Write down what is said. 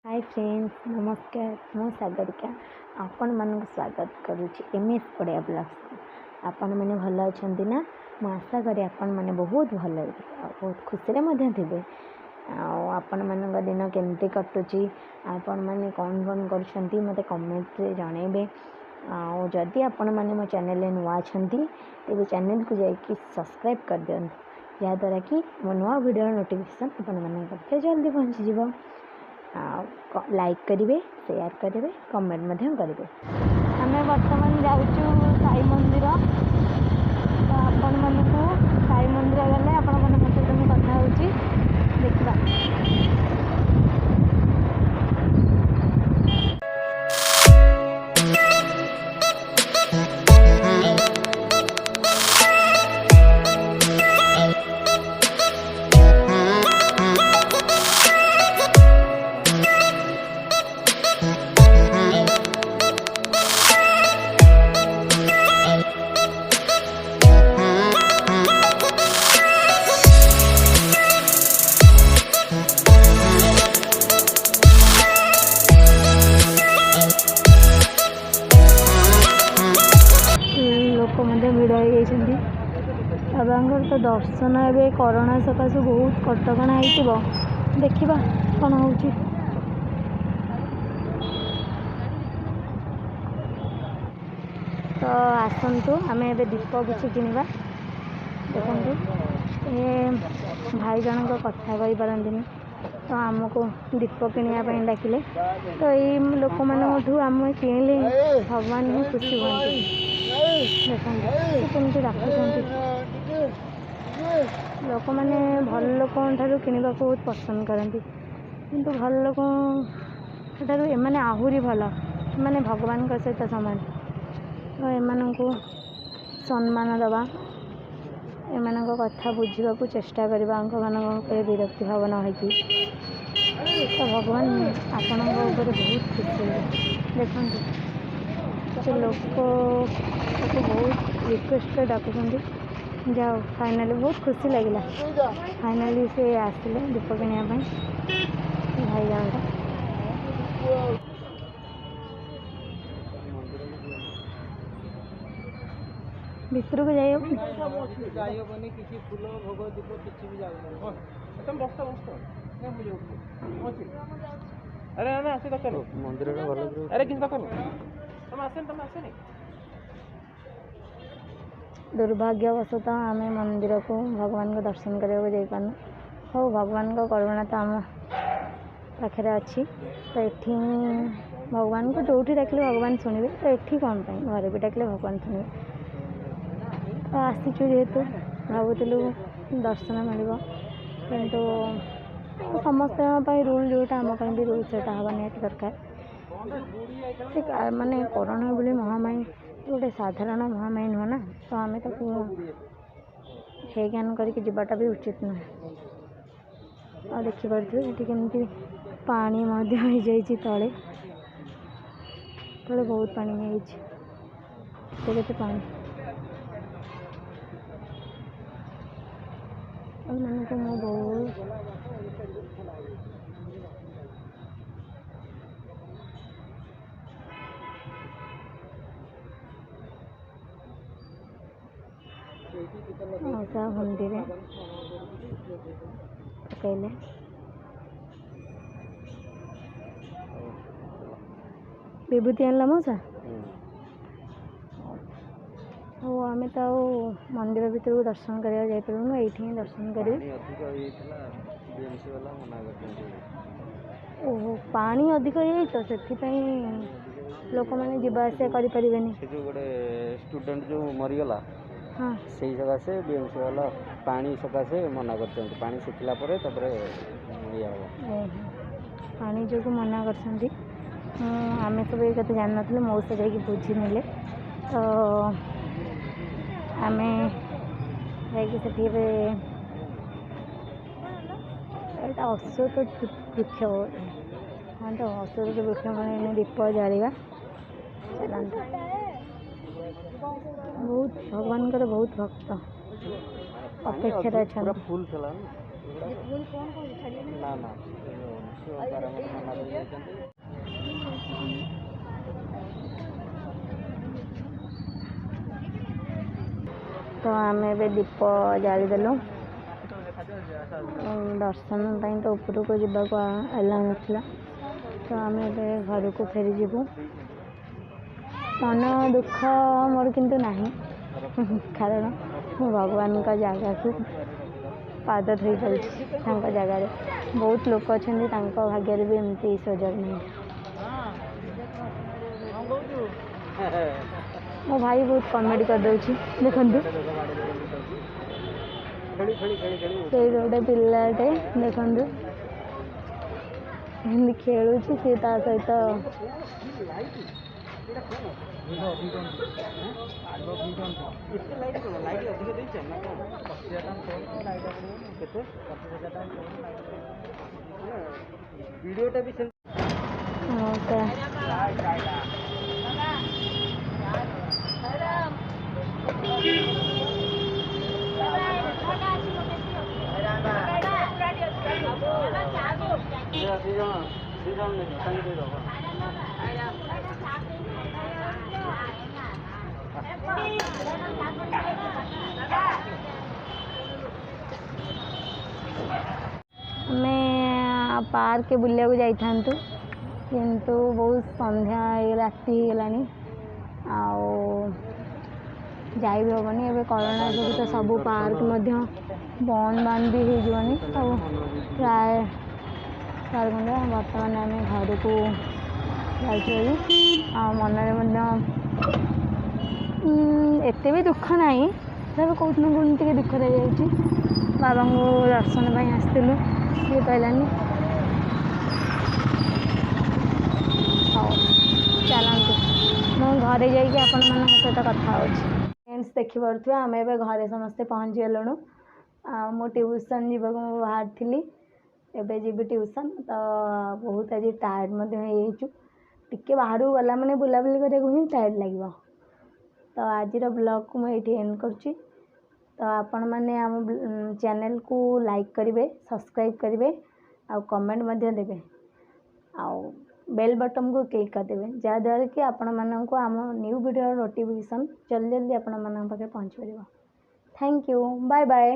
Hi friends, नमस्कार। मु सागरिका आपण मानक स्वागत करुच्ची एमएस पड़िया ब्लॉग्स। आपण मैंने भल अच्छा ना। मु आशा करी आपण मैंने बहुत भल बहुत खुशी थे। आपण मान दिन केमती कटुची, आपण मैंने कौन कौन कर मत कमेंट जनइबे। जदि आपण मैंने मो चैनल नुआ अच्छा तेज चैनल को जाकि सब्सक्राइब कर दिखाँ, जहाँद्वारा कि मो नुआ वीडियो नोटिफिकेशन आपण जल्दी पहुँचीज। लाइक करेंगे, शेयर करेंगे, कमेंट करेंगे। आम बर्तमान जाऊँ साई मंदिर। तो आपण मानक साई मंदिर गले आपण मान सहित मुझे कथा हो देखा। भिड़ हो बाबांर तो दर्शन ए कोरोना सकाशे बहुत कटकणा हो। देखा कौन हो तो आसतु आम ए दीप किसी किणवा। देखु ये भाई जनक कथा कही पारती, तो आमको दीप किणापी डाकिले। तो ये लोक मानू आम किणिले भगवान ही खुशी हुआ। देखते केमती डाकुंट लोक मैंने भल लोक किणवा बहुत पसंद करती, किंतु भल लोक एम आहरी भल मैंने भगवान सहित सामान। तो एम सम्मान दबा, एम कथा बुझा चेष्टा करवा विरक्ति भाव न हो। तो भगवान आपण बहुत खुशी देखते से लोक बहुत रिक्वेस्ट डाकुंट। जाओ फाइनाली बहुत खुशी लगे। फाइनाली से आसिले दीप किणापी भाई जन भितर को जाइए किसी फूल भोग दीप किसी भी अरे आसे दरकार मंदिर अरे कि दरकार तुम आसे नहीं। दुर्भाग्यवशत आम मंदिर को भगवान को दर्शन करने को जान हो। भगवान को करुणा तो आम पाखे अच्छी। तो ये भगवान को जो डाकिले भगवान शुणे। तो ये कौन घर भी डाकिले भगवान शुणे। तो आसीचु जेहेतु भावुलु दर्शन मिल किंतु समस्त रूल जोटा आम भी रूल से हवा निहाती दरकार। माने कोरोना बोली महामारी गोटे साधारण महामारी नुह ना। तो आम हे ज्ञान करके जीवाटा भी उचित नुह। और देखिपे केमती पानी तले तले बहुत पानी के पानी मानक मो बहुत मौसा मंदिर पकड़े विभूति आनला मौसा। हो आम तो मंदिर भीतर को दर्शन करने जापारूँ, ये दर्शन कर। ओहो पानी अधिक हो से लोक मैंने जीवा आसा करें। स्टूडेंट जो मरीगला हाँ से सकाशे बीएमसी वाला पानी सकाशे मना कर पानी शुखिला पानी जो मना कर। आम सब ये कत जान नी मौसा जा बुझी ने। तो आम जा अश्वत्थ वृक्ष। हाँ तो अश्वत्थ वृक्ष मैंने दीप जालिबा चलता। बहुत भगवान बहुत भक्त अपेक्षा अच्छा फुल ना ना ବାରମ୍ବାର ମନା କରିଦେଇଛନ୍ତି। ତ ଆମେ ଏବେ ଦୀପ ଜାଳିଦେଲୁ। ଦର୍ଶନ ପାଇଁ ତ ଉପରକୁ ଯିବାକୁ ଆଲାଉ ନଥିଲା, ତ ଆମେ ଏବେ ଘରକୁ ଫେରିଯିବୁ। ମନ ଦୁଃଖ ମୋର କିନ୍ତୁ ନାହିଁ, କାରଣ ମୁଁ ଭଗବାନଙ୍କ ଜାଗାକୁ ପାଦ ଧୋଇ ପାରିଛି। ତାଙ୍କ ଜାଗାରେ ବହୁତ ଲୋକ ଅଛନ୍ତି, ତାଙ୍କ ଭାଗ୍ୟରେ ବି ଏମିତି ସୁଯୋଗ ନାହିଁ। ମୋ ଭାଇ ବହୁତ କମେଡ଼ି କରିଦେଉଛି, ଦେଖନ୍ତୁ। ସେଇ ଗୋଟେ ପିଲାଟେ ଦେଖନ୍ତୁ ଏମିତି ଖେଳୁଛି, ସେ ତା ସହିତ ଭିଡ଼ିଓଟା ବି ଆମେ ପାର୍କ ବୁଲିବାକୁ ଯାଇଥାନ୍ତୁ, କିନ୍ତୁ ବହୁତ ସନ୍ଧ୍ୟା ରାତି ହେଇଗଲାଣି, ଆଉ ଯାଇ ବି ହେବନି। ଏବେ କରୋନା ଯୋଗୁଁ ତ ସବୁ ପାର୍କ ମଧ୍ୟ ବନ୍ଦ ବି ହେଇଯିବନି, ଆଉ ପ୍ରାୟ ପାର୍କ ମଧ୍ୟ। ବର୍ତ୍ତମାନ ଆମେ ଘରକୁ ଯାଉଛୁ, ଆଉ ମନରେ ମଧ୍ୟ ଏତେ ବି ଦୁଃଖ ନାହିଁ, ତଥାପି କେଉଁଦିନ କେଉଁଦିନ ଟିକେ ଦୁଃଖ ରହିଯାଉଛି। ବାବାଙ୍କୁ ଦର୍ଶନ ପାଇଁ ଆସିଥିଲୁ, କିଏ କହିଲାନି। ହଉ ଚାଲନ୍ତୁ, ମୁଁ ଘରେ ଯାଇକି ଆପଣମାନଙ୍କ ସହିତ କଥା ହେଉଛି। ଫ୍ରେଣ୍ଡସ୍ ଦେଖିପାରୁଥିବେ, ଆମେ ଏବେ ଘରେ ସମସ୍ତେ ପହଞ୍ଚିଗଲୁଣୁ। ଆଉ ମୁଁ ଟ୍ୟୁସନ୍ ଯିବାକୁ ମୁଁ ବାହାରିଥିଲି, ଏବେ ଯିବି ଟ୍ୟୁସନ୍। ତ ବହୁତ ଆଜି ଟାୟାର୍ଡ଼ ମଧ୍ୟ ହେଇଯାଇଛୁ, ଟିକେ ବାହାରକୁ ଗଲା ମାନେ ବୁଲାବୁଲି କରିବାକୁ ହିଁ ଟାୟାର୍ଡ଼ ଲାଗିବ। ତ ଆଜିର ବ୍ଲଗ୍କୁ ମୁଁ ଏଇଠି ଏଣ୍ଡ କରୁଛି। ତ ଆପଣମାନେ ଆମ ଚ୍ୟାନେଲ୍କୁ ଲାଇକ୍ କରିବେ, ସବସ୍କ୍ରାଇବ୍ କରିବେ, ଆଉ କମେଣ୍ଟ ମଧ୍ୟ ଦେବେ, ଆଉ ବେଲ୍ ବଟନ୍କୁ କ୍ଲିକ୍ କରିଦେବେ, ଯାହାଦ୍ୱାରା କି ଆପଣମାନଙ୍କୁ ଆମ ନ୍ୟୁ ଭିଡ଼ିଓର ନୋଟିଫିକେସନ୍ ଜଲ୍ଦି ଆପଣମାନଙ୍କ ପାଖରେ ପହଞ୍ଚିପାରିବ। Thank you, bye bye.